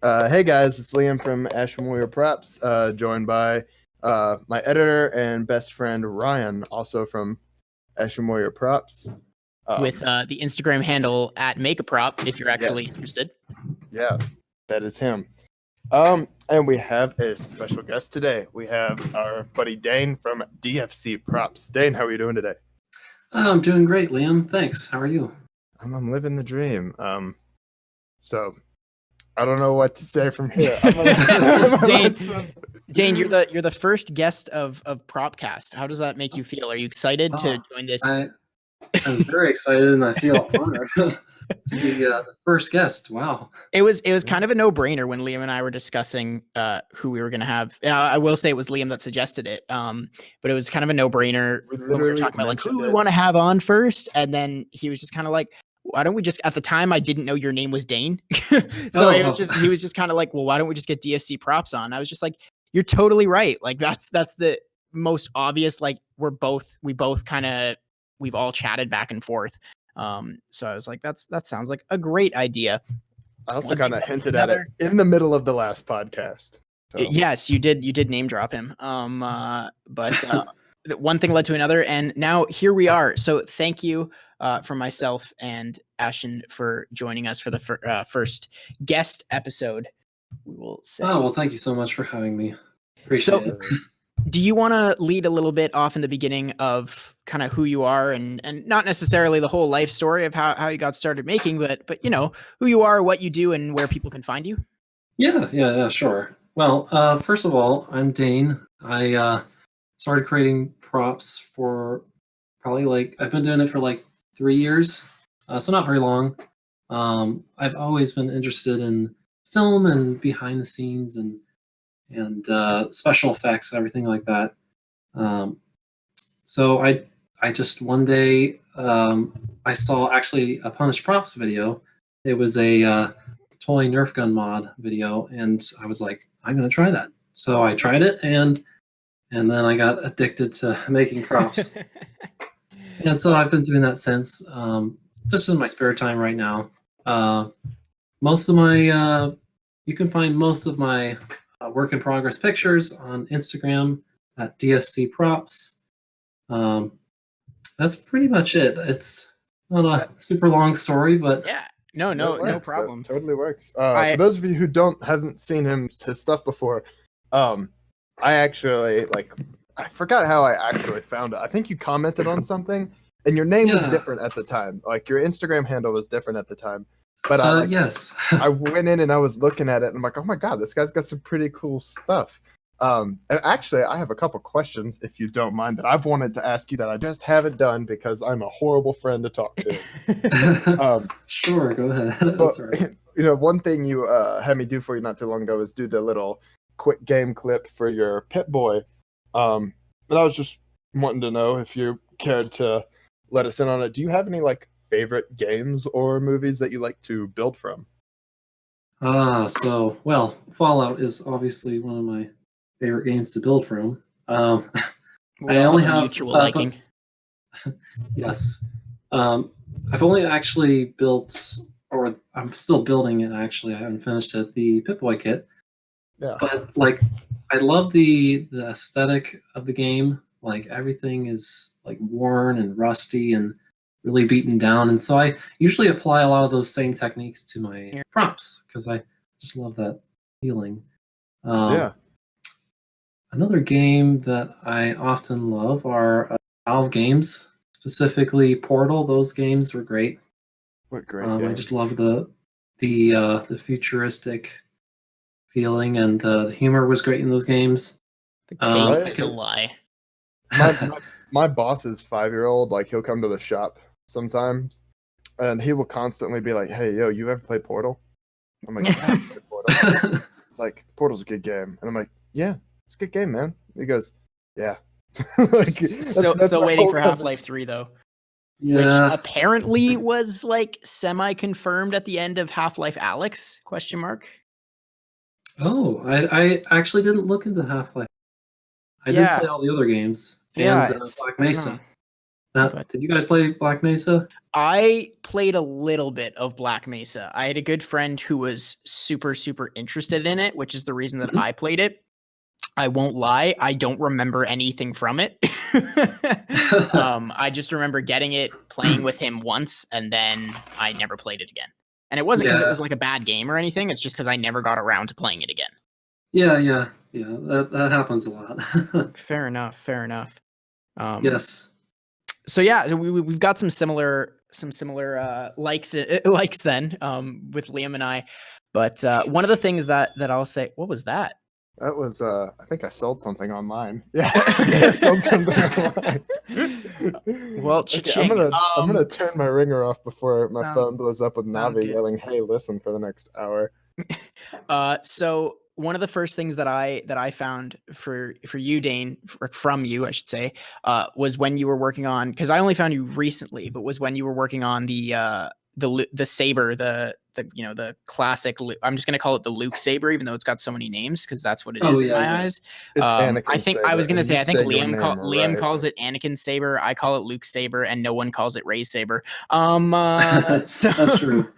Hey guys, it's Liam from Ashland Warrior Props, joined by my editor and best friend Ryan, also from Ashland Warrior Props. With the Instagram handle at @makeaprop if you're actually interested. Yeah, that is him. And we have a special guest today. We have our buddy Dane from DFC Props. Dane, how are you doing today? I'm doing great, Liam. Thanks. How are you? I'm living the dream. So I don't know what to say from here. Dane, you're the first guest of PropCast. How does that make you feel? Are you excited to join this? I'm very excited, and I feel honored to be the first guest. Wow. It was kind of a no-brainer when Liam and I were discussing who we were going to have. I will say it was Liam that suggested it, but it was kind of a no-brainer when we were talking about like who we want to have on first, and then he was just kind of like, why don't we just, at the time I didn't know your name was Dane. So he was just kind of like, well, why don't we just get DFC Props on? I was just like, you're totally right. Like that's the most obvious, like we've all chatted back and forth. So I was like, that sounds like a great idea. I also kind of hinted at it in the middle of the last podcast. So. Yes, you did name drop him. But one thing led to another, and now here we are. So thank you from myself and Ashen for joining us for the first guest episode. We will say. Oh, well, thank you so much for having me. Appreciate it. Do you want to lead a little bit off in the beginning of kind of who you are and not necessarily the whole life story of how you got started making, but you know, who you are, what you do, and where people can find you? Yeah, sure. Well, first of all, I'm Dane. I started creating props for probably I've been doing it for 3 years, so not very long. I've always been interested in film and behind the scenes and special effects, everything like that. So I just one day I saw actually a Punished Props video. It was a toy Nerf gun mod video, and I was like, I'm gonna try that. So I tried it, and then I got addicted to making props. And so I've been doing that since, just in my spare time right now. Most of my you can find most of my work in progress pictures on Instagram at DFC Props. That's pretty much it. It's not a super long story, but yeah, no problem. That totally works. For those of you who haven't seen his stuff before, I actually I forgot how I actually found it. I think you commented on something, and your name was different at the time. Like your Instagram handle was different at the time. But yes, I went in and I was looking at it, and I'm like, oh my god, this guy's got some pretty cool stuff. And actually, I have a couple questions, if you don't mind, that I've wanted to ask you that I just haven't done because I'm a horrible friend to talk to. Sure, go ahead. That's right. You know, one thing you had me do for you not too long ago is do the little quick game clip for your Pip-Boy. And I was just wanting to know if you cared to let us in on it. Do you have any favorite games or movies that you like to build from? So Fallout is obviously one of my favorite games to build from. I only have mutual liking. Yes. I've only actually built, or I'm still building it actually, I haven't finished it, the Pip-Boy kit. Yeah. But I love the aesthetic of the game. Everything is worn and rusty and really beaten down, and so I usually apply a lot of those same techniques to my props because I just love that feeling. Another game that I often love are Valve games, specifically Portal. Those games were great. What great games. I just love the futuristic feeling, and the humor was great in those games. The cape is a lie. My boss's 5-year-old, he'll come to the shop sometimes, and he will constantly be like, "Hey, yo, you ever play Portal?" I'm like, "Yeah, I play Portal." It's like, Portal's a good game, and I'm like, "Yeah, it's a good game, man." He goes, "Yeah." Still waiting for Half-Life 3 though. Yeah. Which apparently was semi-confirmed at the end of Half-Life Alyx ? Oh, I actually didn't look into Half-Life. I did play all the other games and Black Mesa. Did you guys play Black Mesa? I played a little bit of Black Mesa. I had a good friend who was super, super interested in it, which is the reason that I played it. I won't lie, I don't remember anything from it. I just remember getting it, playing with him once, and then I never played it again. And it wasn't because it was like a bad game or anything. It's just because I never got around to playing it again. Yeah. That happens a lot. Fair enough. Yes. So yeah, we've got some similar likes then with Liam and I. But one of the things that I'll say, what was that? That was I think I sold something online. Yeah, I sold something online. Well, okay, I'm gonna turn my ringer off before my phone blows up with Navi yelling, "Hey, listen!" for the next hour. So one of the first things that I found for you, Dane, from you, I should say, was when you were working on, because I only found you recently, but was when you were working on the saber, the classic. I'm just gonna call it the Luke saber, even though it's got so many names, because that's what it is in my eyes. It's Anakin's I think saber, I was gonna say I think Liam right. calls it Anakin's saber. I call it Luke's saber, and no one calls it Rey's saber. So that's true.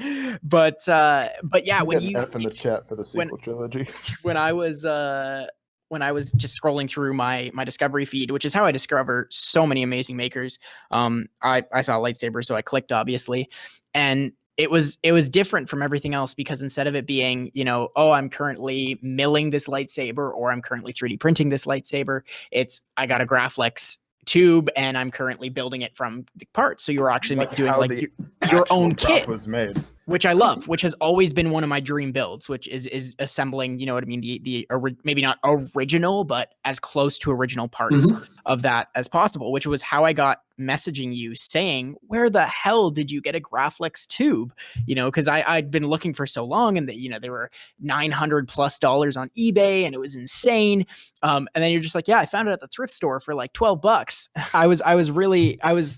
But yeah, when you F in the chat for the sequel trilogy. When I was just scrolling through my discovery feed, which is how I discover so many amazing makers, I saw a lightsaber, so I clicked, obviously, and it was different from everything else, because instead of it being, I'm currently milling this lightsaber, or I'm currently 3D printing this lightsaber, it's I got a Graflex tube and I'm currently building it from the parts. So you're actually doing like your own kit was made, which I love, which has always been one of my dream builds, which is assembling, you know what I mean? The maybe not original, but as close to original parts of that as possible, which was how I got messaging you saying, where the hell did you get a Graflex tube? Because I'd been looking for so long, and they were $900+ on eBay, and it was insane. And then you're just like, yeah, I found it at the thrift store for like $12. I was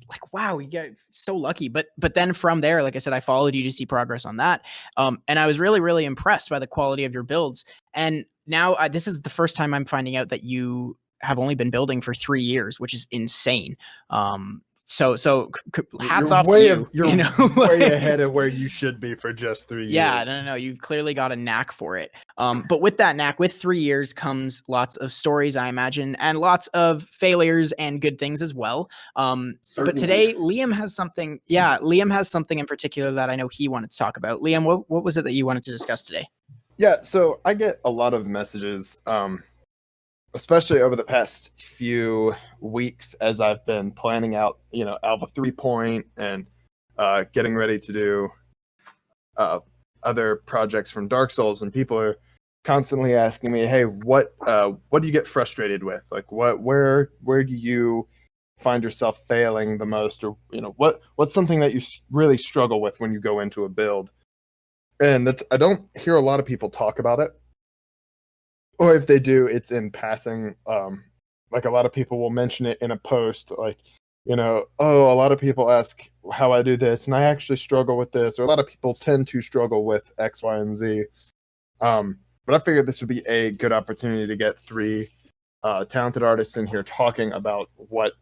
like, wow, you got so lucky. But then from there, like I said, I followed you to see progress on that. And I was really, really impressed by the quality of your builds. And now this is the first time I'm finding out that you have only been building for 3 years, which is insane. So hats off to you. You're way ahead of where you should be for just 3 years. Yeah, no, you've clearly got a knack for it. But with that knack, with 3 years comes lots of stories, I imagine, and lots of failures and good things as well. But today, Liam has something. Yeah, Liam has something in particular that I know he wanted to talk about. Liam, what was it that you wanted to discuss today? Yeah, so I get a lot of messages, especially over the past few weeks as I've been planning out, Alpha 3 and getting ready to do other projects from Dark Souls, and people are constantly asking me, "Hey, what do you get frustrated with? Like, where do you find yourself failing the most, or what's something that you really struggle with when you go into a build?" And I don't hear a lot of people talk about it. Or if they do, it's in passing. Like a lot of people will mention it in a post, like, a lot of people ask how I do this, and I actually struggle with this. Or a lot of people tend to struggle with X, Y, and Z. But I figured this would be a good opportunity to get 3 talented artists in here talking about what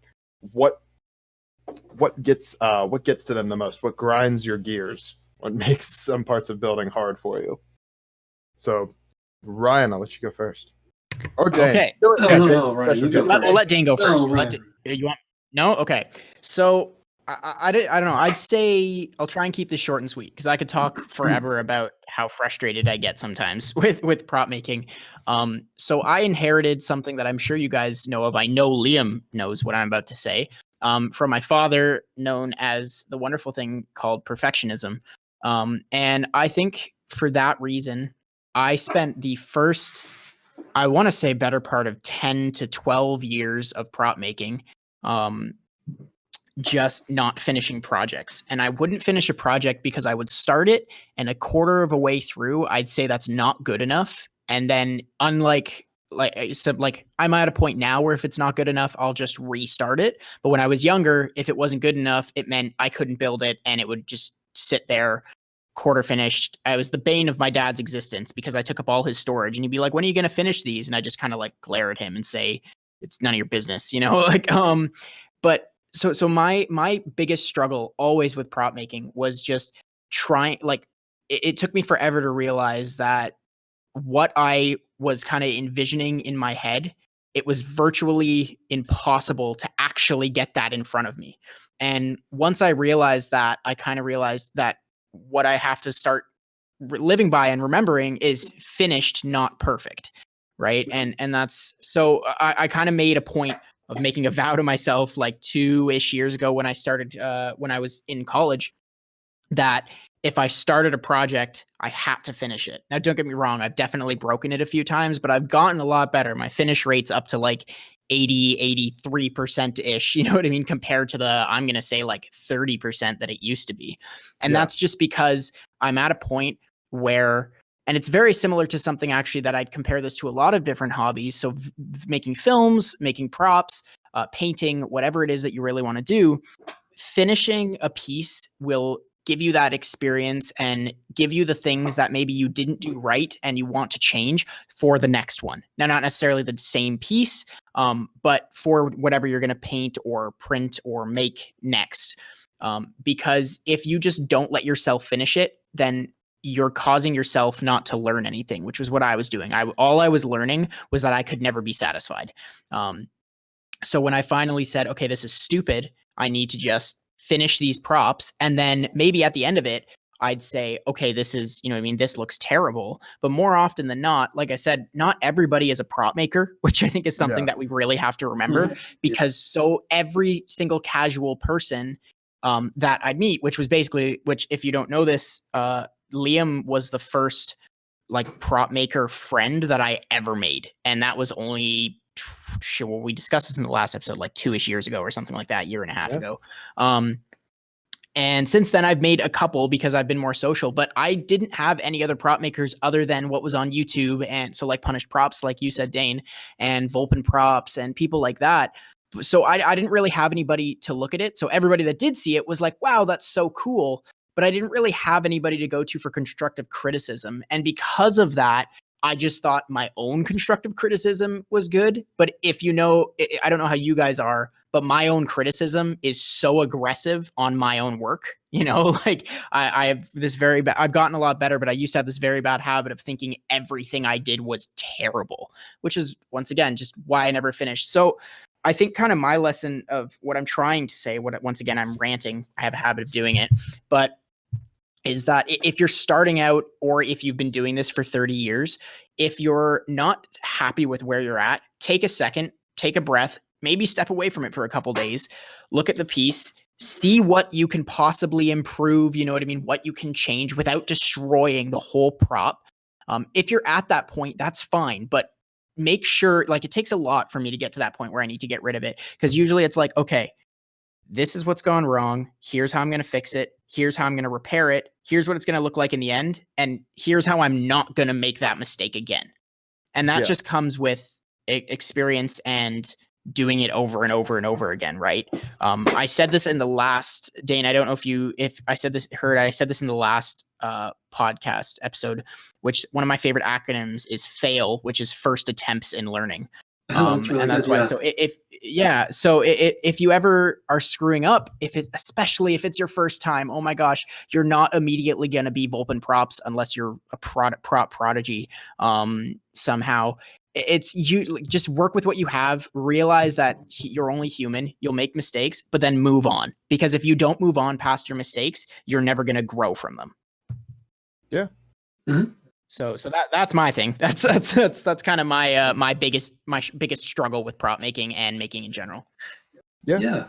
gets to them the most, what grinds your gears, what makes some parts of building hard for you. So, Ryan, I'll let you go first. Or Dane. Okay. No, Ryan, we'll let Dane go first. No, You want? No? Okay. So I don't know. I'd say I'll try and keep this short and sweet, because I could talk forever about how frustrated I get sometimes with prop making. So I inherited something that I'm sure you guys know of. I know Liam knows what I'm about to say. From my father, known as the wonderful thing called perfectionism. And I think for that reason, I spent the first, I want to say, better part of 10 to 12 years of prop making, just not finishing projects. And I wouldn't finish a project because I would start it, and a quarter of a way through, I'd say that's not good enough. And then unlike I'm at a point now where if it's not good enough, I'll just restart it. But when I was younger, if it wasn't good enough, it meant I couldn't build it, and it would just sit there quarter finished. I was the bane of my dad's existence because I took up all his storage, and he'd be like, "When are you going to finish these?" And I just kind of like glare at him and say, "It's none of your business," But so my biggest struggle always with prop making was just trying, like, it took me forever to realize that what I was kind of envisioning in my head, it was virtually impossible to actually get that in front of me. And once I realized that, I kind of realized that what I have to start living by and remembering is finished, not perfect. Right. And that's, so I kind of made a point of making a vow to myself like 2-ish years ago when I started, when I was in college, that if I started a project, I had to finish it. Now, don't get me wrong, I've definitely broken it a few times, but I've gotten a lot better. My finish rate's up to like 80, 83%-ish, you know what I mean, compared to the, I'm going to say like 30% that it used to be. And that's just because I'm at a point where, and it's very similar to something actually that I'd compare this to a lot of different hobbies. So making films, making props, painting, whatever it is that you really want to do, finishing a piece will give you that experience and give you the things that maybe you didn't do right and you want to change for the next one. Now, not necessarily the same piece, but for whatever you're going to paint or print or make next. Because if you just don't let yourself finish it, then you're causing yourself not to learn anything, which was what I was doing. All I was learning was that I could never be satisfied. So when I finally said, okay, this is stupid, I need to just finish these props. And then maybe at the end of it, I'd say, okay, this is, you know what I mean, this looks terrible. But more often than not, like I said, not everybody is a prop maker, which I think is something that we really have to remember, because so every single casual person that I'd meet, which if you don't know this, Liam was the first like prop maker friend that I ever made. And that was only, well, we discussed this in the last episode, like 2-ish years ago or something like that, 1.5 years ago. And since then I've made a couple because I've been more social, but I didn't have any other prop makers other than what was on YouTube. And so like Punished Props, like you said, Dane, and Vulpin Props and people like that. So I didn't really have anybody to look at it. So everybody that did see it was like, wow, that's so cool. But I didn't really have anybody to go to for constructive criticism. And because of that, I just thought my own constructive criticism was good. But if you know, I don't know how you guys are, but my own criticism is so aggressive on my own work. You know, like I have this very bad, I've gotten a lot better, but I used to have this very bad habit of thinking everything I did was terrible, which is once again, just why I never finished. So I think kind of my lesson of what I'm trying to say, once again, I'm ranting, I have a habit of doing it, but is that if you're starting out or if you've been doing this for 30 years, if you're not happy with where you're at, take a second, take a breath, maybe step away from it for a couple days, look at the piece, see what you can possibly improve, you know what I mean, what you can change without destroying the whole prop. If you're at that point, that's fine, but make sure, like, it takes a lot for me to get to that point where I need to get rid of it, because usually it's like, okay, this is what's gone wrong. Here's how I'm going to fix it. Here's how I'm going to repair it. Here's what it's going to look like in the end. And here's how I'm not going to make that mistake again. And that just comes with experience and doing it over and over and over again. Right. I said this in the last, Dane, I don't know if I said this in the last podcast episode, which one of my favorite acronyms is FAIL, which is first attempts in learning. That's really and that's good, why. So if you ever are screwing up, especially if it's your first time, oh my gosh, you're not immediately going to be Vulpin Props unless you're a prop prodigy. Somehow it's you just work with what you have, realize that you're only human, you'll make mistakes, but then move on, because if you don't move on past your mistakes, you're never going to grow from them. Yeah. Mm-hmm. So that's my thing. That's kind of my biggest struggle with prop making and making in general. Yeah.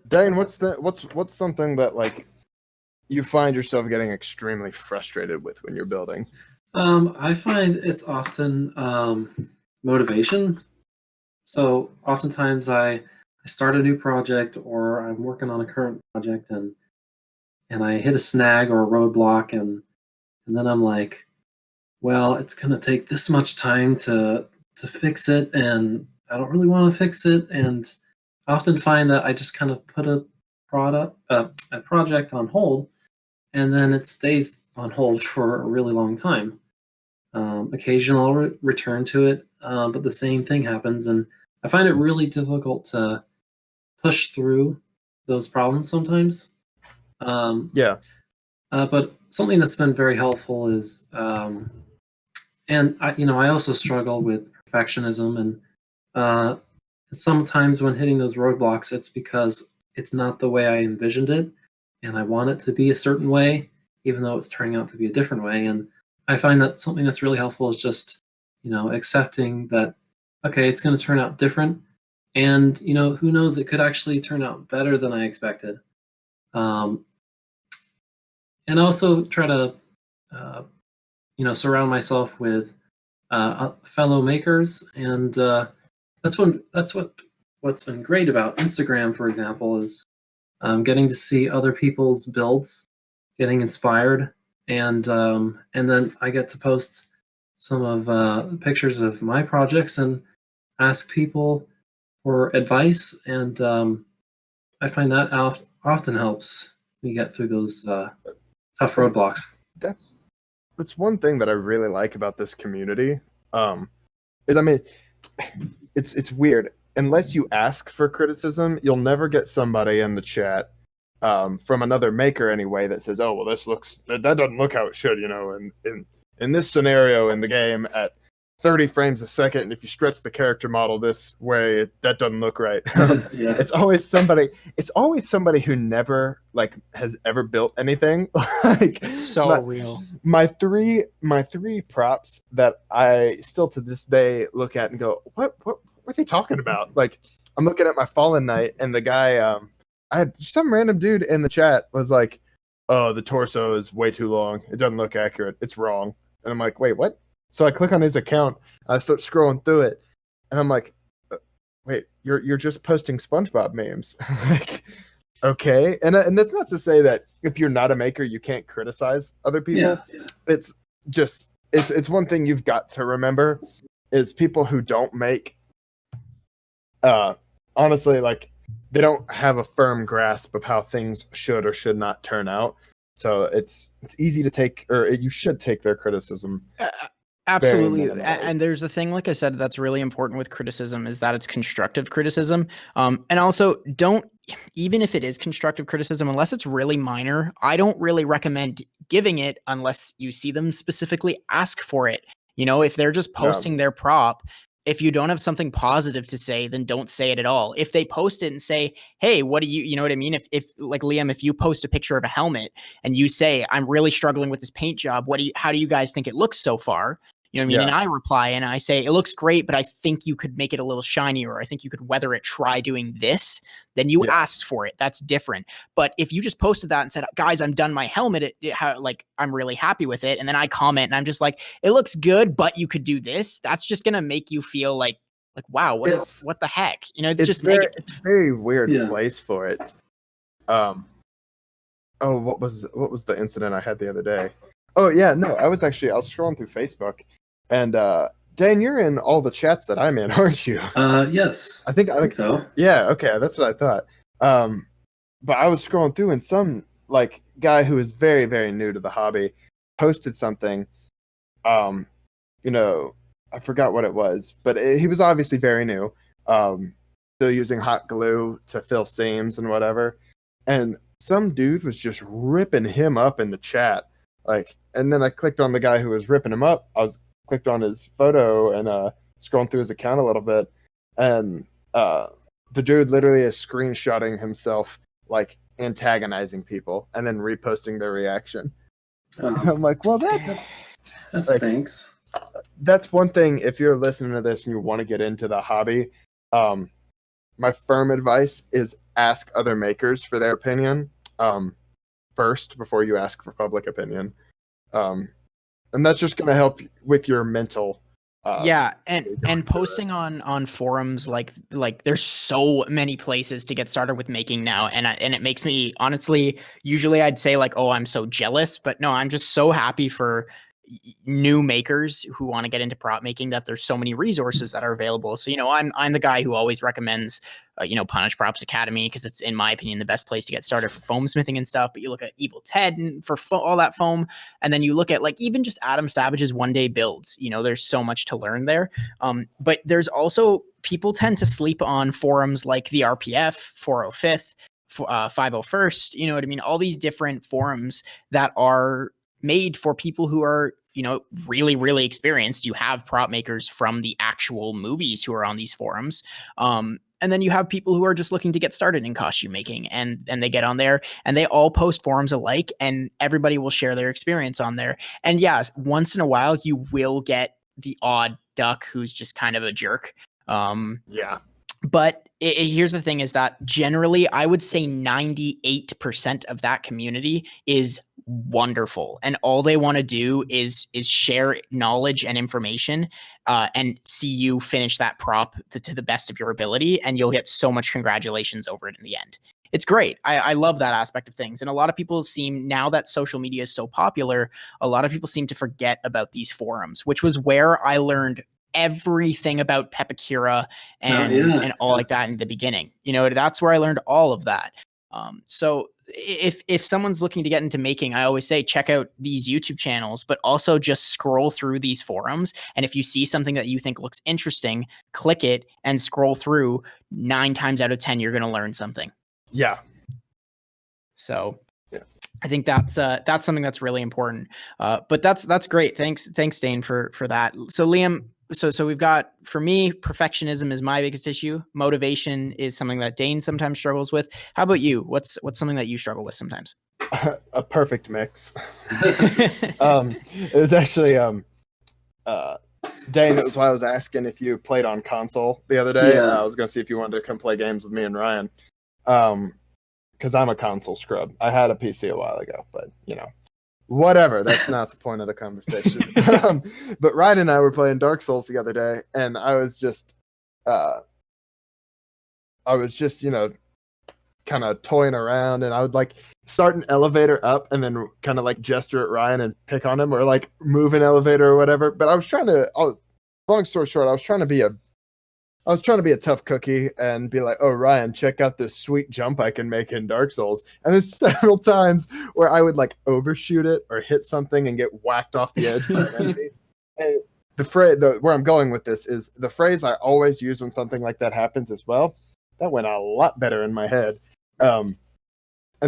Dane, what's something that like you find yourself getting extremely frustrated with when you're building? I find it's often motivation. So oftentimes I start a new project, or I'm working on a current project, and I hit a snag or a roadblock, and then I'm like, well, it's going to take this much time to fix it, and I don't really want to fix it. And I often find that I just kind of put a project on hold, and then it stays on hold for a really long time. Occasionally I'll return to it, but the same thing happens, and I find it really difficult to push through those problems sometimes. But something that's been very helpful is, and I also struggle with perfectionism, and sometimes when hitting those roadblocks, it's because it's not the way I envisioned it, and I want it to be a certain way, even though it's turning out to be a different way. And I find that something that's really helpful is just, accepting that, okay, it's going to turn out different, and who knows, it could actually turn out better than I expected. And also try to, surround myself with fellow makers, and what's been great about Instagram, for example, is getting to see other people's builds, getting inspired, and then I get to post some of pictures of my projects and ask people for advice, and I find that often helps me get through those tough roadblocks. That's one thing that I really like about this community. Is it's weird. Unless you ask for criticism, you'll never get somebody in the chat from another maker anyway that says, "Oh, well, that doesn't look how it should," and in this scenario in the game at 30 frames a second, and if you stretch the character model this way, that doesn't look right. Yeah. It's always somebody who never has ever built anything. Real. My three props that I still to this day look at and go, what are they talking about? Like, I'm looking at my Fallen Knight, and the guy, I had some random dude in the chat was like, "Oh, the torso is way too long. It doesn't look accurate. It's wrong." And I'm like, "Wait, what?" So I click on his account. I start scrolling through it, and I'm like, "Wait, you're just posting SpongeBob memes?" Like, okay. And that's not to say that if you're not a maker, you can't criticize other people. Yeah. It's just it's one thing you've got to remember is people who don't make. Honestly, they don't have a firm grasp of how things should or should not turn out. So it's easy to take, or you should take their criticism. Absolutely. And there's a thing, like I said, that's really important with criticism is that it's constructive criticism. And also even if it is constructive criticism, unless it's really minor, I don't really recommend giving it unless you see them specifically ask for it. If they're just posting their prop, if you don't have something positive to say, then don't say it at all. If they post it and say, "Hey, what do you know what I mean?" If like Liam, if you post a picture of a helmet and you say, "I'm really struggling with this paint job. How do you guys think it looks so far?" You know what I mean? Yeah. And I reply and I say, "It looks great, but I think you could make it a little shinier, or I think you could weather it. Try doing this." Then you asked for it. That's different. But if you just posted that and said, "Guys, I'm done my helmet. I'm really happy with it," and then I comment and I'm just like, "It looks good, but you could do this." That's just gonna make you feel like wow, what the heck? It's just negative. Very weird place for it. What was the incident I had the other day? Oh yeah, no, I was scrolling through Facebook, and Dane, you're in all the chats that I'm in, aren't you? Yes. I think so. Yeah, okay, that's what I thought. But I was scrolling through, and some guy who is very, very new to the hobby posted something. I forgot what it was, but he was obviously very new. Still using hot glue to fill seams and whatever. And some dude was just ripping him up in the chat. And then I clicked on the guy who was ripping him up. I clicked on his photo and scrolling through his account a little bit. And the dude literally is screenshotting himself, antagonizing people and then reposting their reaction. And I'm like, well, that stinks. That's one thing. If you're listening to this and you want to get into the hobby, my firm advice is ask other makers for their opinion first before you ask for public opinion. And that's just going to help with your mental. And posting on forums like there's so many places to get started with making now, and it makes me honestly, usually I'd say I'm so jealous, but no, I'm just so happy for new makers who want to get into prop making that there's so many resources that are available. So I'm the guy who always recommends Punish Props Academy, because it's, in my opinion, the best place to get started for foam smithing and stuff. But you look at Evil Ted and for all that foam, and then you look at even just Adam Savage's one day builds. There's so much to learn there. But there's also, people tend to sleep on forums like the RPF, 405th, 501st, you know what I mean? All these different forums that are made for people who are, you know, really, really experienced. You have prop makers from the actual movies who are on these forums. And then you have people who are just looking to get started in costume making, and they get on there and they all post forums alike, and everybody will share their experience on there. And yes, once in a while you will get the odd duck who's just kind of a jerk. Yeah. But here's the thing is that generally I would say 98% of that community is wonderful. And all they want to do is share knowledge and information and see you finish that prop to the best of your ability. And you'll get so much congratulations over it in the end. It's great. I love that aspect of things. And a lot of people seem, now that social media is so popular, a lot of people seem to forget about these forums, which was where I learned everything about Pepakura and all like that in the beginning. You know, that's where I learned all of that. So if someone's looking to get into making, I always say check out these YouTube channels, but also just scroll through these forums. And if you see something that you think looks interesting, click it and scroll through. 9 times out of 10, you're going to learn something. Yeah. So yeah, I think that's something that's really important. But that's great. Thanks, Dane, for that. So Liam, so we've got, for me, perfectionism is my biggest issue. Motivation is something that Dane sometimes struggles with. How about you? What's something that you struggle with sometimes? A perfect mix. It was actually Dane, it was why I was asking if you played on console the other day. I was gonna see if you wanted to come play games with me and Ryan. Because I'm a console scrub. I had a PC a while ago, but you know, whatever. That's not the point of the conversation. But Ryan and I were playing Dark Souls the other day, and I was just, you know, kind of toying around, and I would like start an elevator up and then kind of like gesture at Ryan and pick on him, or like move an elevator or whatever. But I was trying to, long story short, I was trying to be a tough cookie and be like, oh, Ryan, check out this sweet jump I can make in Dark Souls. And there's several times where I would like overshoot it or hit something and get whacked off the edge by an enemy. And the phrase, where I'm going with this is the phrase I always use when something like that happens as well. That went a lot better in my head. And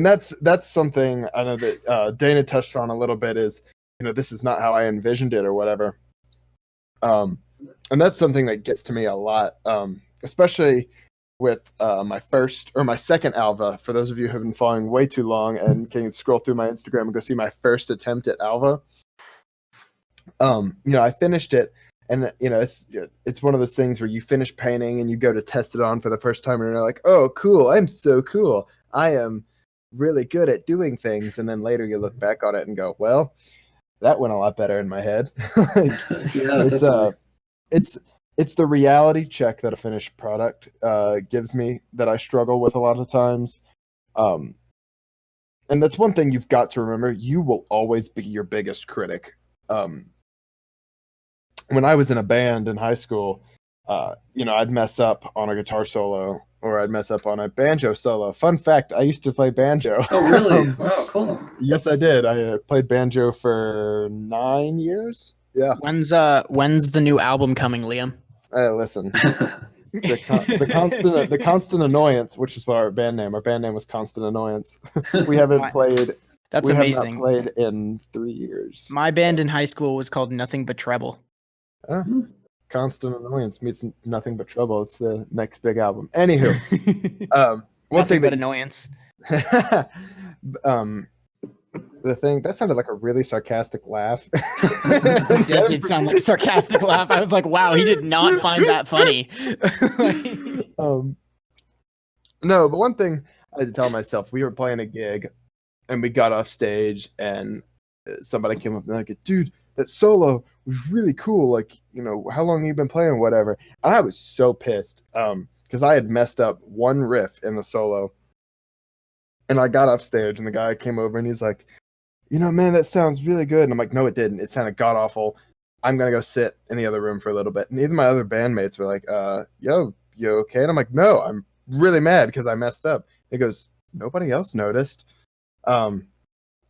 that's something I know that Dana touched on a little bit is, you know, this is not how I envisioned it or whatever. And that's something that gets to me a lot, especially with my second Alva. For those of you who have been following way too long and can scroll through my Instagram and go see my first attempt at Alva. You know, I finished it, and you know, it's one of those things where you finish painting and you go to test it on for the first time, and you're like, oh, cool, I'm so cool. I am really good at doing things. And then later you look back on it and go, well, that went a lot better in my head. It's the reality check that a finished product gives me that I struggle with a lot of times. And that's one thing you've got to remember. You will always be your biggest critic. When I was in a band in high school, you know, I'd mess up on a guitar solo or I'd mess up on a banjo solo. Fun fact, I used to play banjo. Oh, really? Wow, cool. Yes, I did. I played banjo for 9 years. Yeah. When's the new album coming, Liam? Listen, the constant annoyance, which is our band name. Our band name was Constant Annoyance. We haven't played. That's amazing. Have not played in 3 years. My band in high school was called Nothing But Treble. Constant Annoyance meets Nothing But Trouble. It's the next big album. Anywho, one thing but annoyance. The thing that sounded like a really sarcastic laugh. That did sound like a sarcastic laugh. I was like, wow, he did not find that funny. No, but one thing I had to tell myself, we were playing a gig and we got off stage and somebody came up and like, dude, that solo was really cool. Like, you know, how long have you been playing, whatever. And I was so pissed because I had messed up one riff in the solo. And I got off stage and the guy came over and he's like, you know, man, that sounds really good. And I'm like, no, it didn't. It sounded god awful. I'm going to go sit in the other room for a little bit. And even my other bandmates were like, yo, you okay? And I'm like, no, I'm really mad because I messed up. He goes, nobody else noticed. And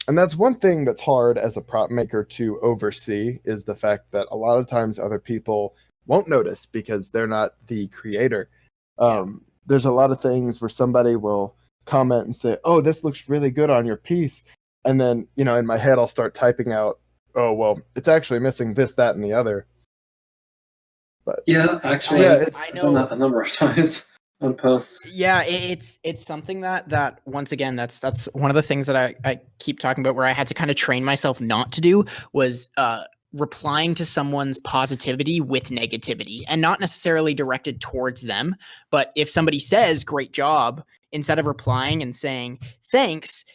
that's one thing that's hard as a prop maker to oversee is the fact that a lot of times other people won't notice because they're not the creator. There's a lot of things where somebody will comment and say, "Oh, this looks really good on your piece," and then in my head I'll start typing out, "Oh, well, it's actually missing this, that, and the other." But yeah, actually, I've done that a number of times on posts. Yeah, it's something that once again, that's one of the things that I keep talking about, where I had to kind of train myself not to do, was replying to someone's positivity with negativity, and not necessarily directed towards them. But if somebody says "great job," instead of replying and saying "thanks,"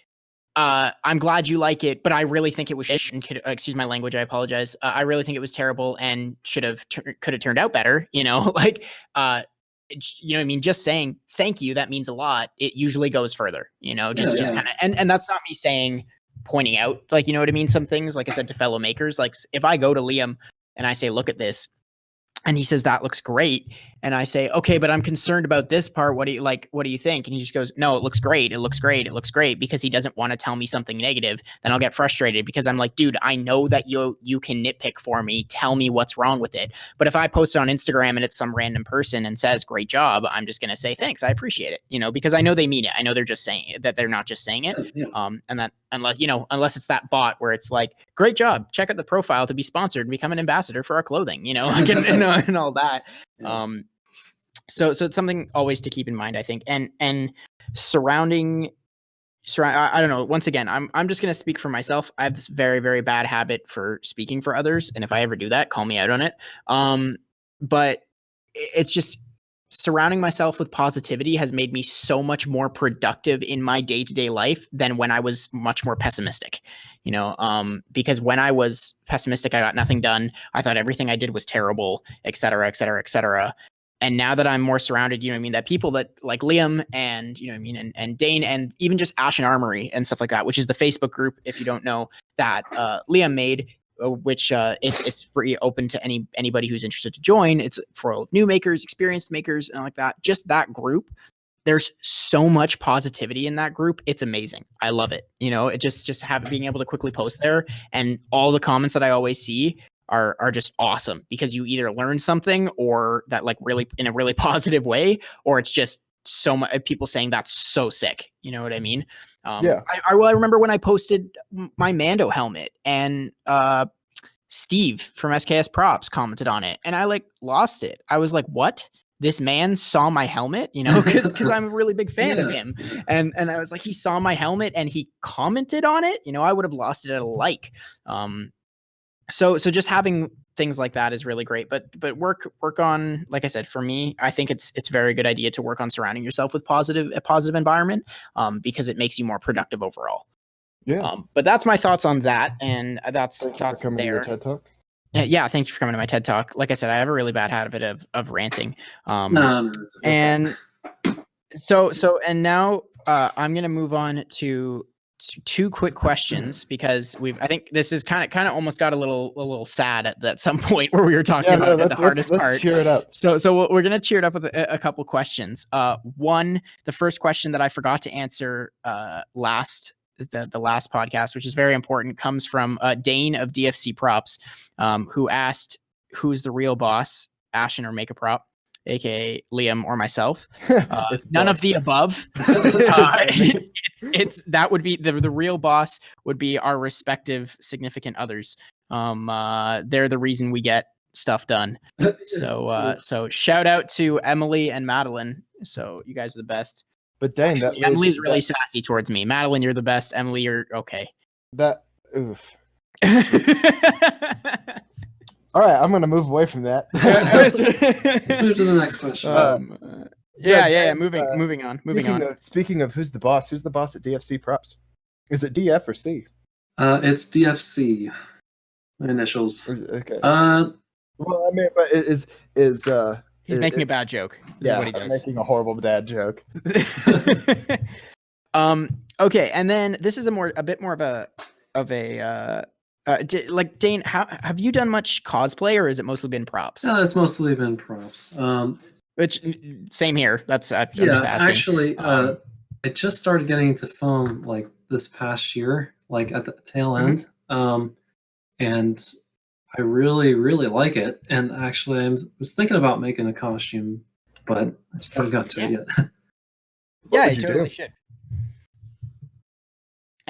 I'm glad you like it, but I really think it was excuse my language, I apologize. I really think it was terrible and could have turned out better. Like, you know what I mean? Just saying thank you, that means a lot. It usually goes further, just kind of, and that's not me saying, pointing out, like, you know what I mean? Some things, like I said, to fellow makers, like if I go to Liam and I say, look at this, and he says, that looks great. And I say, okay, but I'm concerned about this part. What do you think? And he just goes, no, it looks great. It looks great. It looks great, because he doesn't want to tell me something negative. Then I'll get frustrated, because I'm like, dude, I know that you can nitpick for me. Tell me what's wrong with it. But if I post it on Instagram and it's some random person and says, great job, I'm just going to say, thanks, I appreciate it, because I know they mean it. I know they're just saying it, that they're not just saying it. Yeah. And that unless it's that bot where it's like, great job, check out the profile to be sponsored and become an ambassador for our clothing, like, and all that. Yeah. So it's something always to keep in mind, I think, and surrounding. I don't know. Once again, I'm just going to speak for myself. I have this very, very bad habit for speaking for others, and if I ever do that, call me out on it. But it's just surrounding myself with positivity has made me so much more productive in my day-to-day life than when I was much more pessimistic. Because when I was pessimistic, I got nothing done. I thought everything I did was terrible, et cetera, et cetera, et cetera. And now that I'm more surrounded, that people that like Liam and, and Dane, and even just Ashen Armory and stuff like that, which is the Facebook group, if you don't know, that Liam made, which it's free, open to anybody who's interested to join. It's for new makers, experienced makers, and like that. Just that group. There's so much positivity in that group. It's amazing. I love it. It just being able to quickly post there, and all the comments that I always see are just awesome, because you either learn something, or that, like, really in a really positive way, or it's just so much people saying that's so sick. You know what I mean? Yeah. I remember when I posted my Mando helmet, and Steve from SKS Props commented on it, and I lost it. I was like, what? This man saw my helmet, because I'm a really big fan of him. And I was like, he saw my helmet and he commented on it. I would have lost it at a like. So just having things like that is really great. But work on, like I said, for me, I think it's a very good idea to work on surrounding yourself with a positive environment, because it makes you more productive overall. Yeah. But that's my thoughts on that, and that's Thank you for coming to your TED Talk. Yeah, thank you for coming to my TED Talk. Like I said, I have a really bad habit of ranting. And so and now I'm gonna move on to two quick questions, because I think this is kind of almost got a little sad at some point where we were talking about the hardest part. Let's cheer it up. So we're gonna cheer it up with a couple questions. The first question that I forgot to answer the last podcast, which is very important, comes from Dane of DFC Props, who asked, "Who's the real boss, Ashen or Make a Prop, aka Liam or myself?" None of the above. It's that would be the real boss would be our respective significant others. They're the reason we get stuff done. So shout out to Emily and Madeline. So you guys are the best. But Dane, actually, Emily's really sassy towards me. Madeline, you're the best. Emily, you're okay. Oof. All right, I'm going to move away from that. Let's move to the next question. Moving on. Speaking of who's the boss at DFC Props? Is it DF or C? It's DFC. My initials. Okay. Well, I mean, but he's making a bad joke. This is what he does. I'm making a horrible dad joke. Okay, and then this is a bit more of a like, Dane, have you done much cosplay, or has it mostly been props? No, it's mostly been props. Which, same here. I'm just asking. Actually, I just started getting into foam like this past year, like at the tail end, and I really, really like it. And actually, I was thinking about making a costume, but I just haven't got to it yet. Yeah, you totally should.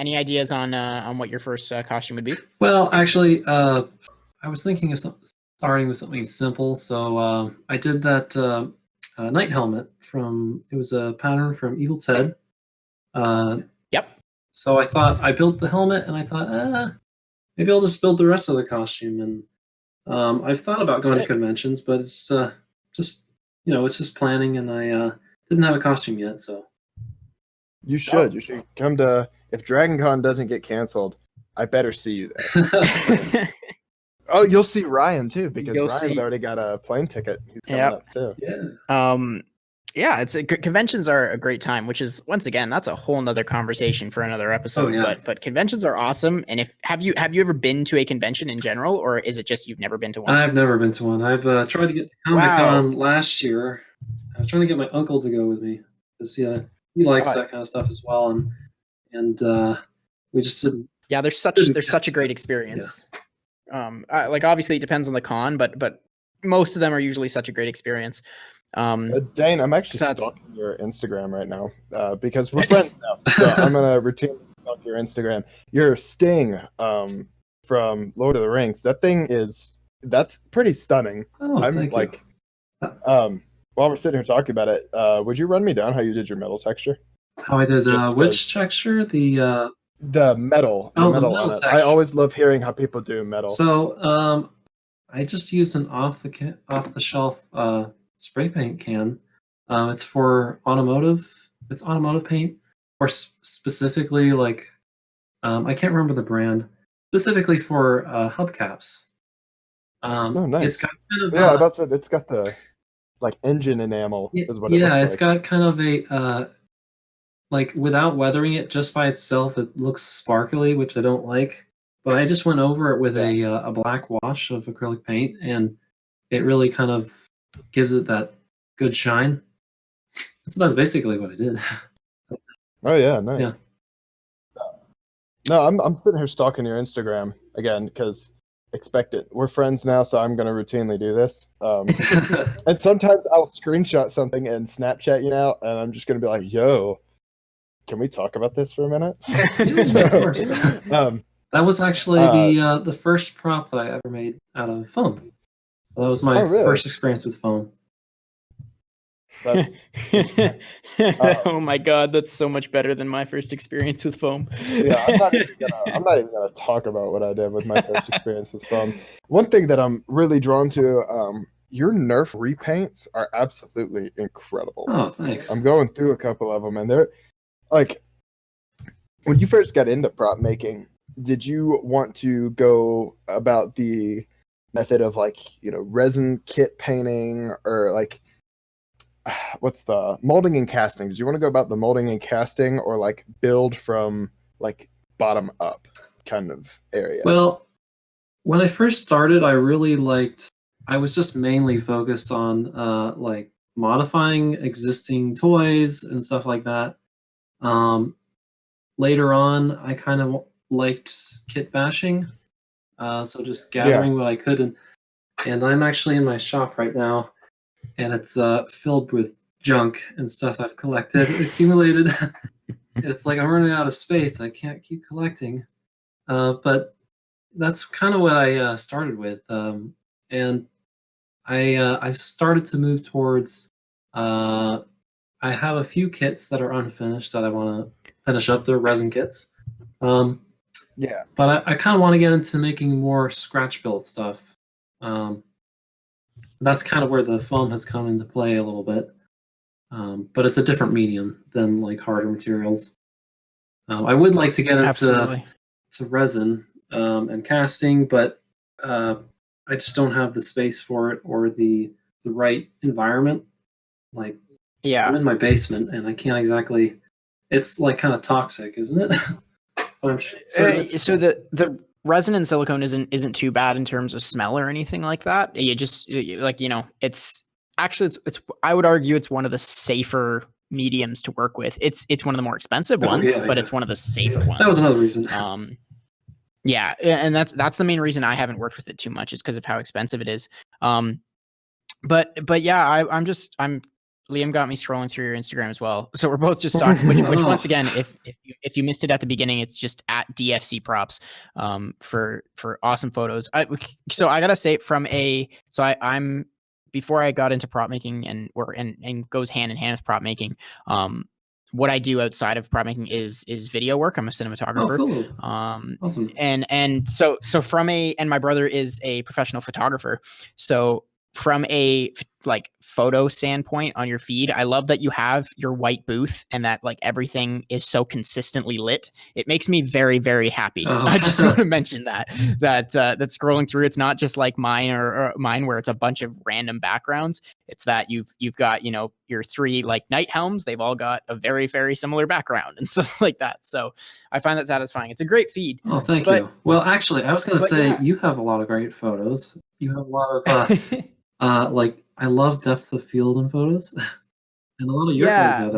Any ideas on what your first costume would be? Well, actually, I was thinking of starting with something simple. So I did that night helmet it was a pattern from Evil Ted. Yep. So I thought I built the helmet, and I thought, maybe I'll just build the rest of the costume. And I've thought about going to conventions, but it's just it's just planning, and I didn't have a costume yet. So you should come to, if Dragon Con doesn't get canceled, I better see you there. Oh, you'll see Ryan too, because Ryan's already got a plane ticket. He's coming up too. Yeah. Conventions are a great time, which is, once again, that's a whole nother conversation for another episode. But conventions are awesome. And have you ever been to a convention in general, or is it just you've never been to one? I've never been to one. I've tried to get to Comic-Con last year. I was trying to get my uncle to go with me because he likes that kind of stuff as well, and we just didn't. Yeah, there's such a great experience. Yeah. Like, obviously it depends on the con, but most of them are usually such a great experience. Dane, I'm actually stalking your Instagram right now because we're friends now. So I'm gonna routinely stalk your Instagram. Your Sting from Lord of the Rings. That's pretty stunning. Oh, I'm thank like, you. While we're sitting here talking about it, would you run me down how you did your metal texture? How I did which texture? The metal. The metal metal on it. texture. I always love hearing how people do metal. So I just used an off the shelf spray paint can. It's for automotive. It's automotive paint, or specifically like I can't remember the brand. Specifically for hubcaps. Oh, nice. It's got kind of it's got the like engine enamel is what it looks like. Yeah, it's got kind of a like, without weathering it just by itself, it looks sparkly, which I don't like. But I just went over it with a black wash of acrylic paint, and it really kind of gives it that good shine. So that's basically what I did. Oh yeah, nice. Yeah. No, I'm sitting here stalking your Instagram again because expect it. We're friends now, so I'm gonna routinely do this. And sometimes I'll screenshot something and Snapchat you now, and I'm just gonna be like, "Yo, can we talk about this for a minute?" Of course. That was actually the first prop that I ever made out of foam. That was my first experience with foam. Oh my god, that's so much better than my first experience with foam. Yeah, I'm not even gonna talk about what I did with my first experience with foam. One thing that I'm really drawn to, your Nerf repaints are absolutely incredible. Oh, thanks. I'm going through a couple of them, and they're like, when you first got into prop making, did you want to go about the method of like, resin kit painting, or like, what's the molding and casting? Did you want to go about the molding and casting, or like build from like bottom up kind of area? Well, when I first started, I was just mainly focused on like modifying existing toys and stuff like that. Later on, I kind of liked kit bashing, so just gathering what I could, and I'm actually in my shop right now, and it's filled with junk and stuff I've accumulated. It's like I'm running out of space. I can't keep collecting, but that's kind of what I started with, and I've started to move towards. I have a few kits that are unfinished that I want to finish up. They're resin kits. But I kind of want to get into making more scratch built stuff. That's kind of where the foam has come into play a little bit. But it's a different medium than like harder materials. I would like to get into resin and casting, but I just don't have the space for it or the right environment. Like, I'm in my basement and I can't exactly. It's like kind of toxic, isn't it? So the resin and silicone isn't too bad in terms of smell or anything like that. You just it's actually it's I would argue it's one of the safer mediums to work with. It's one of the more expensive ones, it's one of the safer ones. That was another reason. Yeah, and that's the main reason I haven't worked with it too much, is because of how expensive it is. But yeah, I'm Liam got me scrolling through your Instagram as well. So we're both just talking, which once again, if you missed it at the beginning, it's just at DFC Props for awesome photos. So I gotta say I'm before I got into prop making and goes hand in hand with prop making. What I do outside of prop making is video work. I'm a cinematographer. Oh, cool. Awesome. And so my brother is a professional photographer. So from a like photo standpoint on your feed, I love that you have your white booth and that like everything is so consistently lit. It makes me very, very happy. I just want to mention that scrolling through, it's not just like mine or mine where it's a bunch of random backgrounds. It's that you've got, you know, your 3 like night helms. They've all got a very, very similar background and stuff like that. So I find that satisfying. It's a great feed. Oh, thank you. Well, actually, I was going to say you have a lot of great photos. You have a lot of like, I love depth of field in photos, and a lot of your photos have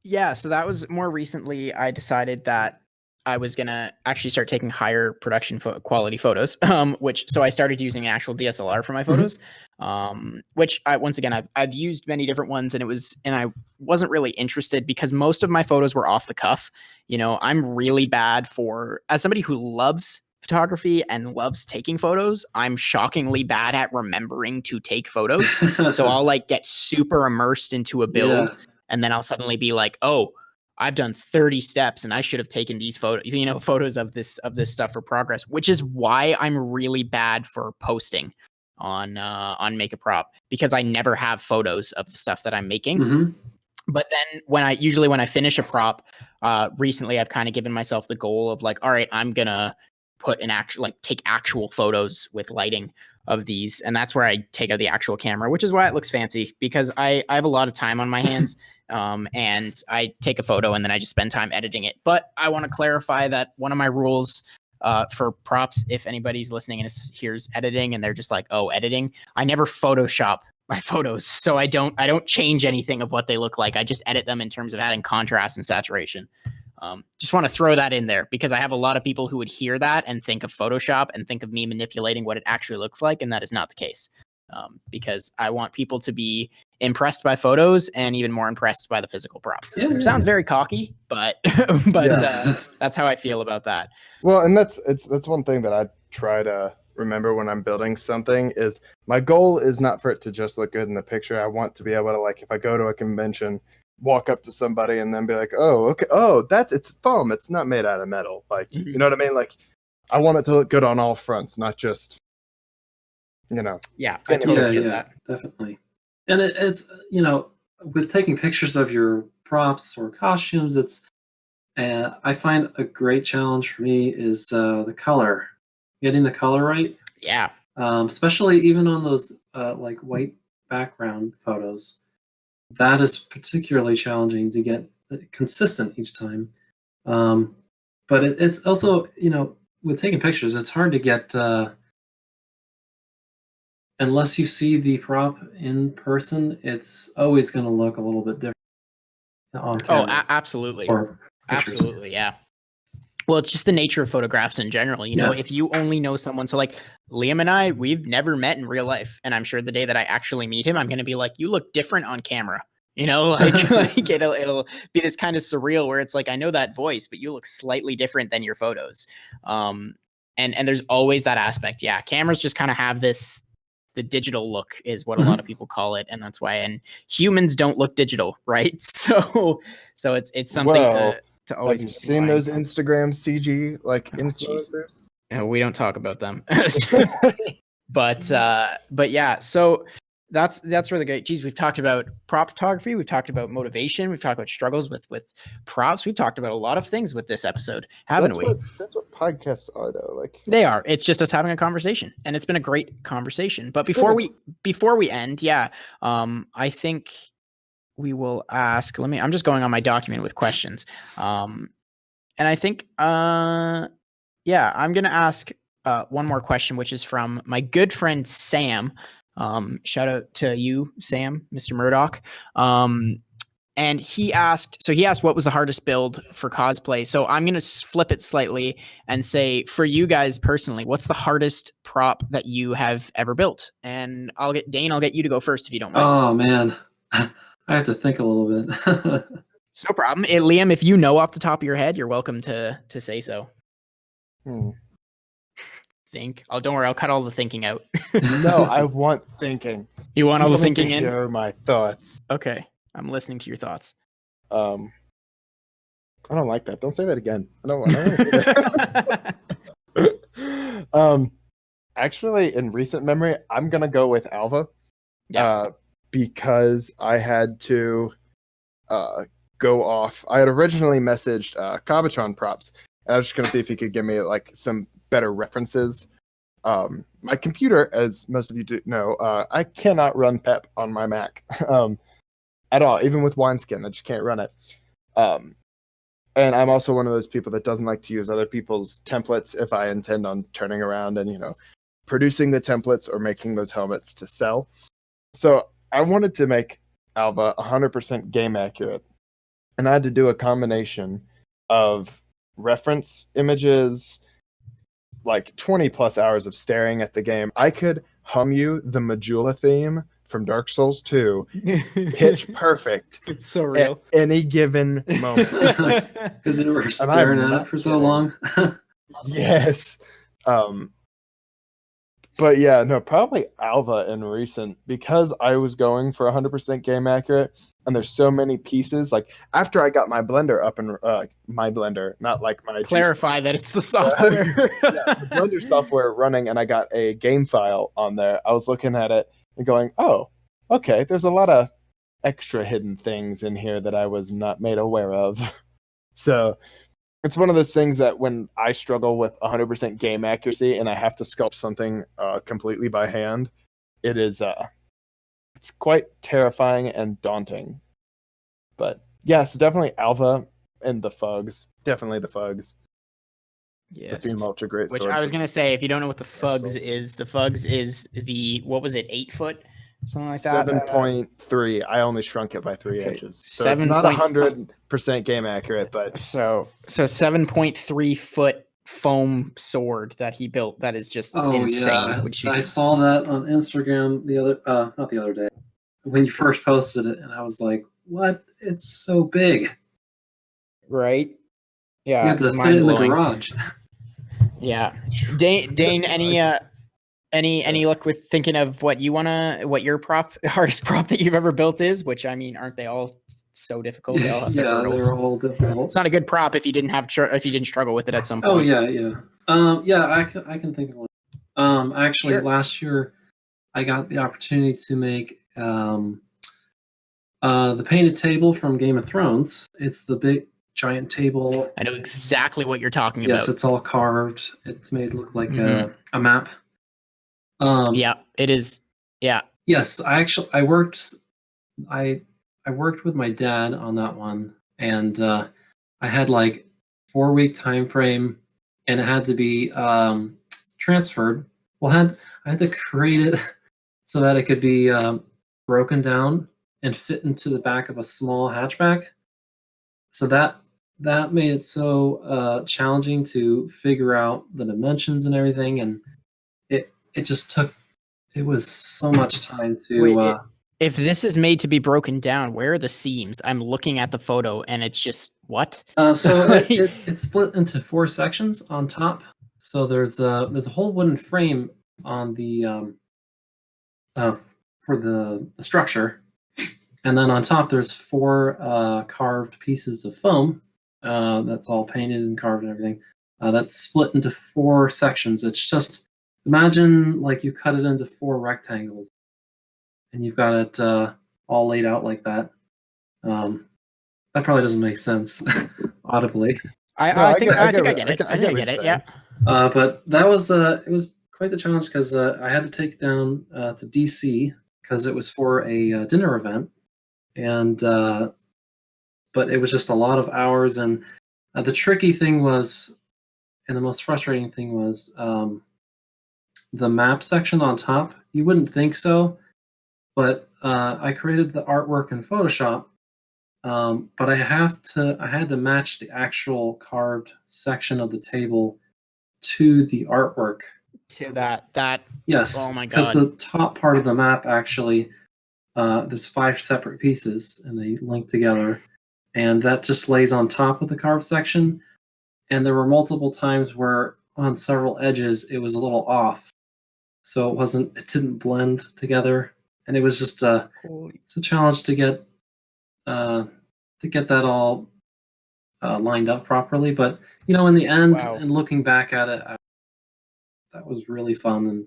that. So that was more recently. I decided that I was gonna actually start taking higher production quality photos. So I started using an actual DSLR for my photos. Which I've used many different ones, and I wasn't really interested because most of my photos were off the cuff. You know, I'm really bad as somebody who loves photography and loves taking photos, I'm shockingly bad at remembering to take photos. So I'll like get super immersed into a build and then I'll suddenly be like, oh, I've done 30 steps and I should have taken these photos of this stuff for progress, which is why I'm really bad for posting on Make a Prop, because I never have photos of the stuff that I'm making. But then when I finish a prop, recently I've kind of given myself the goal of like, all right, I'm gonna put take actual photos with lighting of these. And that's where I take out the actual camera, which is why it looks fancy, because I have a lot of time on my hands. And I take a photo and then I just spend time editing it. But I want to clarify that one of my rules for props, if anybody's listening and hears editing and they're just like, oh, editing, I never Photoshop my photos. So I don't change anything of what they look like. I just edit them in terms of adding contrast and saturation. Just want to throw that in there because I have a lot of people who would hear that and think of Photoshop and think of me manipulating what it actually looks like. And that is not the case, because I want people to be impressed by photos and even more impressed by the physical prop. Yeah. Sounds very cocky, but that's how I feel about that. Well, and that's one thing that I try to remember when I'm building something is my goal is not for it to just look good in the picture. I want to be able to, like, if I go to a convention, walk up to somebody and then be like, oh, okay, oh, it's foam. It's not made out of metal. Like, you know what I mean? Like, I want it to look good on all fronts, not just, you know. Yeah, I totally get that. Definitely. And it's, you know, with taking pictures of your props or costumes, it's, I find a great challenge for me is the color, getting the color right. Yeah. Especially even on those like white background photos. That is particularly challenging to get consistent each time. But it's also, you know, with taking pictures, it's hard to get, unless you see the prop in person, it's always going to look a little bit different on camera. Oh, absolutely. Absolutely, yeah. Well, it's just the nature of photographs in general. You know, if you only know someone, so like Liam and I, we've never met in real life. And I'm sure the day that I actually meet him, I'm going to be like, you look different on camera. You know, like it'll be this kind of surreal where it's like, I know that voice, but you look slightly different than your photos. And there's always that aspect. Yeah. Cameras just kind of have the digital look is what a lot of people call it. And that's why, and humans don't look digital, right? So it's something to always have you seen those Instagram CG like influencers? No, we don't talk about them. but yeah, so that's really great. Geez, we've talked about prop photography, we've talked about motivation, we've talked about struggles with props, we've talked about a lot of things with this episode, haven't we? That's what podcasts are, though. Like, they are. It's just us having a conversation, and it's been a great conversation. But before we end, I think we will ask. I'm just going on my document with questions, and I think I'm gonna ask one more question, which is from my good friend Sam. Shout out to you, Sam, Mr. Murdoch. And he asked what was the hardest build for cosplay. So I'm going to flip it slightly and say, for you guys personally, what's the hardest prop that you have ever built? And Dane, I'll get you to go first if you don't mind. Oh man. I have to think a little bit. No problem. Liam, if you know off the top of your head, you're welcome to say so. Think. Oh, don't worry. I'll cut all the thinking out. No, I want thinking. You want all the thinking in? Here are my thoughts. Okay, I'm listening to your thoughts. I don't like that. Don't say that again. I don't want to that. Actually, in recent memory, I'm gonna go with Alva. Yeah. Because I had to go off. I had originally messaged Cavatron Props, and I was just gonna see if he could give me like some better references. My computer, as most of you do know, I cannot run PEP on my Mac at all. Even with Wineskin, I just can't run it. And I'm also one of those people that doesn't like to use other people's templates if I intend on turning around and producing the templates or making those helmets to sell. So I wanted to make Alva 100% game accurate, and I had to do a combination of reference images, like 20 plus hours of staring at the game. I could hum you the Majula theme from Dark Souls 2, pitch perfect. It's so real. At any given moment. Because you were staring at it for so long. Yes. But yeah, no, probably Alva in recent, because I was going for 100% game accurate, and there's so many pieces. Like after I got my Blender up and my Blender, not like my clarify that it's the software. Yeah, the Blender software running, and I got a game file on there. I was looking at it and going, "Oh, okay, there's a lot of extra hidden things in here that I was not made aware of." So it's one of those things that when I struggle with 100% game accuracy and I have to sculpt something completely by hand, it is it's quite terrifying and daunting. But yeah, so definitely Alva and the Fugs. Definitely the Fugs. Yes. The Theme Ultra Great Which Sword. I was going to say, if you don't know what the Fugs is, the Fugs is the, what was it, 8 foot? Something like that? 7.3. I only shrunk it by 3 inches. So 7. It's not 100% game accurate, but... So 7.3 foot foam sword that he built that is just insane. Yeah. I saw that on Instagram not the other day, when you first posted it, and I was like, what? It's so big. Right? Yeah. You have to fit it in the garage. Yeah. Dane, any luck with thinking of what your hardest prop that you've ever built is? Which, I mean, aren't they all so difficult? They all have their hurdles. They're all difficult. It's not a good prop if you didn't struggle with it at some point. Oh yeah. I can think of one. Actually, sure. Last year I got the opportunity to make the painted table from Game of Thrones. It's the big giant table. I know exactly what you're talking about. Yes, it's all carved. It's made look like a map. Yeah, it is. Yeah. Yes, I worked with my dad on that one, and I had like 4-week time frame, and it had to be transferred. Well, I had to create it so that it could be broken down and fit into the back of a small hatchback. So that made it so challenging to figure out the dimensions and everything, and it just took. It was so much time to. Wait, if this is made to be broken down, where are the seams? I'm looking at the photo, and it's just what? So it's split into 4 sections on top. So there's a whole wooden frame on the for the structure, and then on top there's 4 carved pieces of foam that's all painted and carved and everything. That's split into 4 sections. It's just. Imagine like you cut it into 4 rectangles, and you've got it all laid out like that. That probably doesn't make sense audibly. I think I get it. I get it. Yeah. But that was it was quite the challenge because I had to take it down to DC because it was for a dinner event, and but it was just a lot of hours. And the tricky thing was, and the most frustrating thing was. The map section on top, you wouldn't think so, but I created the artwork in Photoshop, but I had to match the actual carved section of the table to the artwork. To that. Yes. Oh my god. Because the top part of the map actually there's 5 separate pieces, and they link together, and that just lays on top of the carved section. And there were multiple times where on several edges it was a little off, so it didn't blend together, and it was just it's a challenge to get that all lined up properly. But in the end, and looking back at it, that was really fun and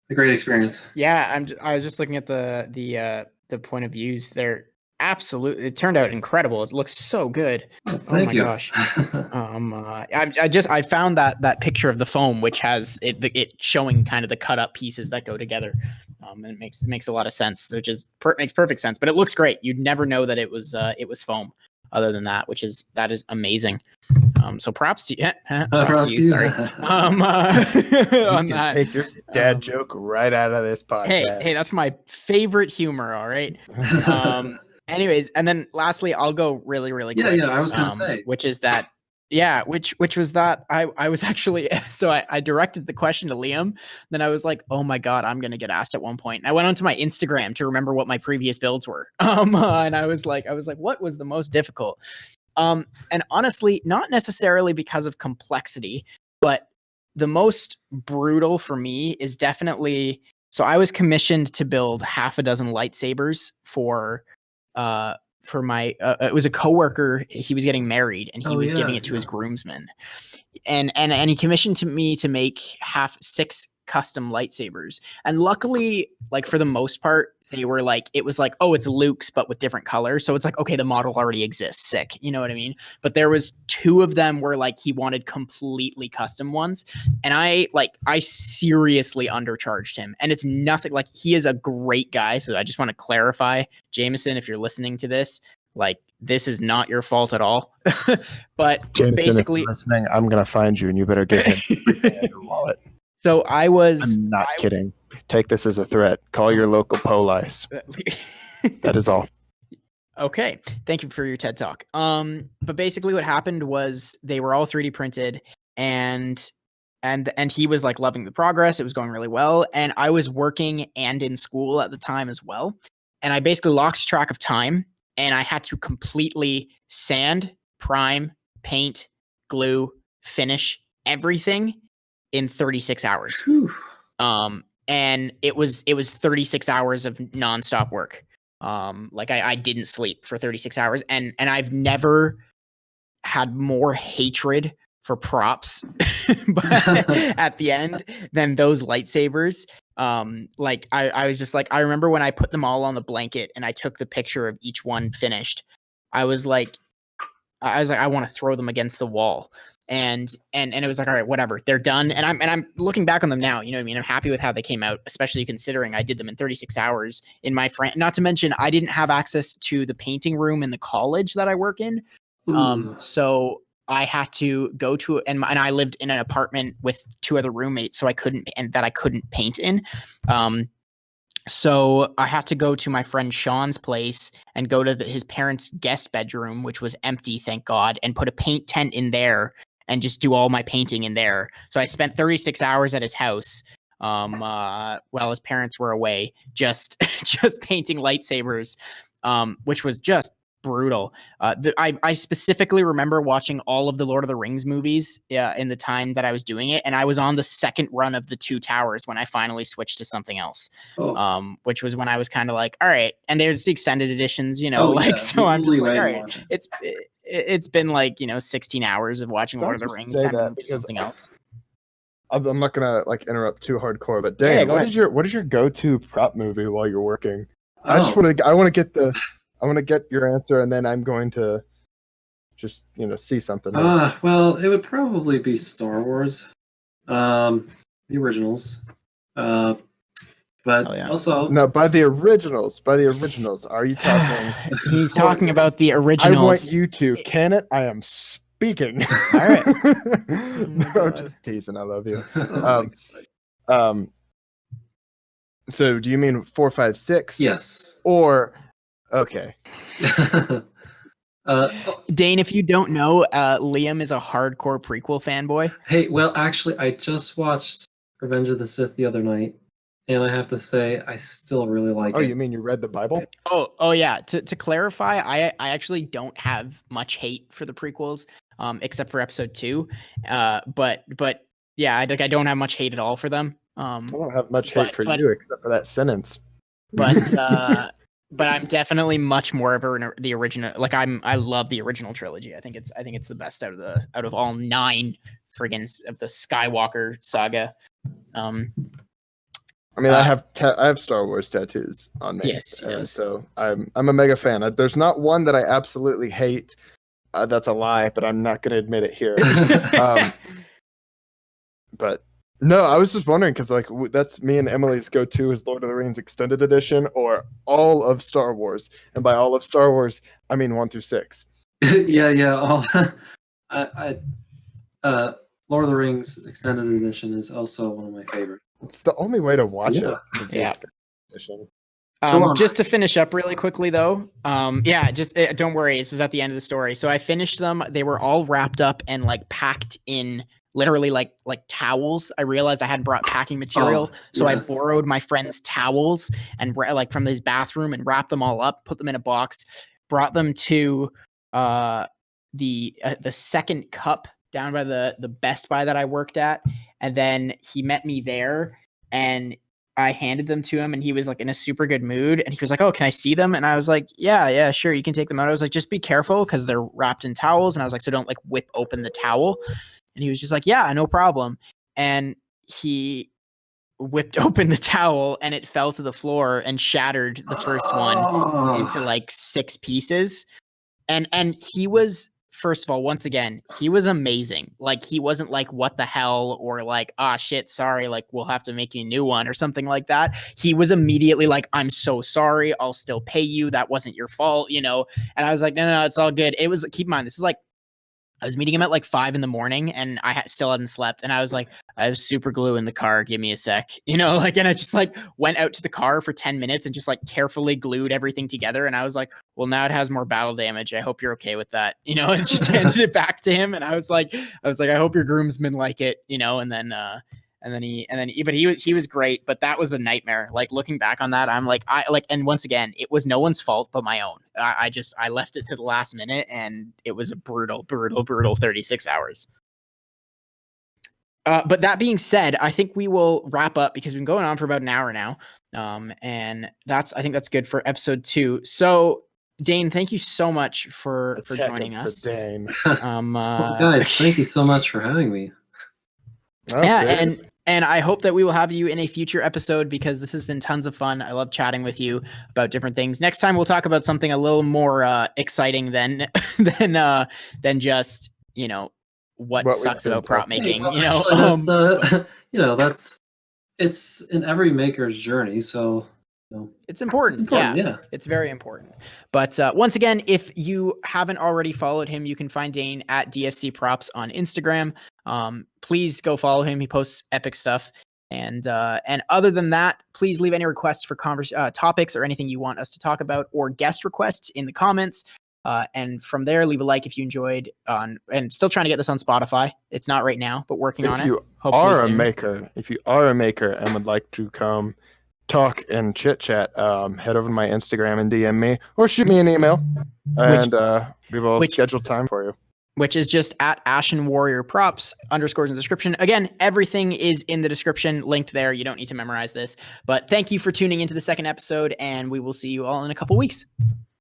a great experience. Yeah, I was just looking at the point of views there. Absolutely, it turned out incredible. It looks so good. Thank you. Gosh. I found that picture of the foam, which has it showing kind of the cut up pieces that go together. And it makes a lot of sense, which makes perfect sense. But it looks great. You'd never know that it was foam. Other than that, that is amazing. So props to you. Props to you. Sorry. On that, take your dad joke right out of this podcast. Hey, that's my favorite humor. All right. Anyways, and then lastly, I'll go really, really quick. Yeah. I was gonna say, which is that. Yeah, which was that I was actually so I directed the question to Liam. Then I was like, oh my god, I'm gonna get asked at one point. And I went onto my Instagram to remember what my previous builds were. And I was like, what was the most difficult? And honestly, not necessarily because of complexity, but the most brutal for me is definitely. So I was commissioned to build half a dozen lightsabers for my it was a coworker. He was getting married and he was giving it to his groomsmen, and he commissioned me to make 6 custom lightsabers. And luckily, like for the most part, they were like, it was like, oh, it's Luke's but with different colors, so it's like, okay, the model already exists, sick, you know what I mean? But there was 2 of them where like he wanted completely custom ones, and I seriously undercharged him. And it's nothing, like, he is a great guy, so I just want to clarify, Jameson, if you're listening to this, like, this is not your fault at all. But Jameson, basically, if you're listening, I'm gonna find you and you better get him in your wallet. So I'm not kidding. Take this as a threat. Call your local police. That is all. Okay. Thank you for your TED Talk. But basically what happened was they were all 3D printed, and he was like loving the progress. It was going really well. And I was working and in school at the time as well. And I basically lost track of time, and I had to completely sand, prime, paint, glue, finish everything in 36 hours. And it was 36 hours of nonstop work. Like I didn't sleep for 36 hours, and I've never had more hatred for props at the end than those lightsabers. Like I was just like, I remember when I put them all on the blanket and I took the picture of each one finished, I was like, I want to throw them against the wall. And it was like, all right, whatever, they're done. And I'm looking back on them now, you know what I mean? I'm happy with how they came out, especially considering I did them in 36 hours in my friend. Not to mention, I didn't have access to the painting room in the college that I work in. So I had to go to, and I lived in an apartment with 2 other roommates, so I couldn't paint in. So I had to go to my friend Sean's place and go to his parents' guest bedroom, which was empty, thank God, and put a paint tent in there and just do all my painting in there. So I spent 36 hours at his house while his parents were away, just painting lightsabers, which was just brutal. I specifically remember watching all of the Lord of the Rings movies in the time that I was doing it, and I was on the second run of the 2 towers when I finally switched to something else. Which was when I was kind of like, all right. And there's the extended editions, you know, so I'm just like, all right, it's been like, 16 hours of watching Lord of the Rings. Time to move to something else. I'm not gonna like interrupt too hardcore, but Dane, what is your go-to prop movie while you're working? I want to get your answer, and then I'm going to just, see something. Well, it would probably be Star Wars, the originals. But also, no, by the originals. Are you talking? He's talking about the originals. I want you to. Can it? I am speaking. All right. No, just teasing. I love you. So, do you mean 4, 5, 6? Yes. Or okay. Dane, if you don't know, Liam is a hardcore prequel fanboy. Hey, well, actually, I just watched Revenge of the Sith the other night, and I have to say, I still really like it. Oh, you mean you read the Bible? Oh yeah. To clarify, I actually don't have much hate for the prequels, except for episode 2. But yeah, I don't have much hate at all for them. I don't have much hate for but you except for that sentence. But I'm definitely much more of the original. Like I love the original trilogy. I think it's the best out of all 9 friggin' of the Skywalker saga. I mean, I have Star Wars tattoos on me. Yes, and so I'm a mega fan. There's not one that I absolutely hate. That's a lie, but I'm not going to admit it here. But no, I was just wondering because like that's me and Emily's go-to is Lord of the Rings Extended Edition or all of Star Wars, and by all of Star Wars, I mean 1 through 6. Yeah. Lord of the Rings Extended Edition is also one of my favorites. It's the only way to watch it. Is the Extended Edition. Just to finish up really quickly though, don't worry, this is at the end of the story. So I finished them. They were all wrapped up and like packed in literally like towels. I realized I hadn't brought packing material, so I borrowed my friend's towels and like from his bathroom and wrapped them all up, put them in a box, brought them to the Second Cup down by the Best Buy that I worked at, and then he met me there and I handed them to him and he was like in a super good mood and he was like, "Oh, can I see them?" And I was like, yeah, sure, you can take them out. I was like, "Just be careful because they're wrapped in towels." And I was like, "So don't like whip open the towel." And he was just like, "Yeah, no problem." And he whipped open the towel and it fell to the floor and shattered the first one into like 6 pieces. And he was, first of all, once again, he was amazing. Like he wasn't like, "What the hell?" or like, "Ah, shit, sorry, like we'll have to make you a new one," or something like that. He was immediately like, "I'm so sorry. I'll still pay you. That wasn't your fault," you know? And I was like, no, it's all good. It was, keep in mind, this is like, I was meeting him at like 5 a.m. and I still hadn't slept. And I was like, "I have super glue in the car. Give me a sec." You know, like, and I just like went out to the car for 10 minutes and just like carefully glued everything together. And I was like, "Well, now it has more battle damage. I hope you're okay with that." You know, and just handed it back to him. And I was like, "I hope your groomsmen like it," you know, but he was great, but that was a nightmare. Like looking back on that, I'm like, and once again, it was no one's fault but my own. I left it to the last minute and it was a brutal 36 hours. But that being said, I think we will wrap up because we've been going on for about an hour now. And I think that's good for episode 2. So Dane, thank you so much for joining us. Dane. Well, guys, thank you so much for having me. And I hope that we will have you in a future episode because this has been tons of fun. I love chatting with you about different things. Next time we'll talk about something a little more exciting than just, you know, what sucks about prop making. Well, you know, that's it's in every maker's journey. So it's important. Yeah, it's very important. But once again, if you haven't already followed him, you can find Dane at DFC Props on Instagram. Please go follow him. He posts epic stuff. And other than that, please leave any requests for topics or anything you want us to talk about or guest requests in the comments. And from there, leave a like if you enjoyed. And still trying to get this on Spotify. It's not right now, but working on it. If you are a maker and would like to come talk and chit chat, head over to my Instagram and DM me or shoot me an email, and we will schedule time for you. Which is just at Ashen Warrior Props _ in the description. Again, everything is in the description, linked there. You don't need to memorize this. But thank you for tuning into the second episode, and we will see you all in a couple weeks.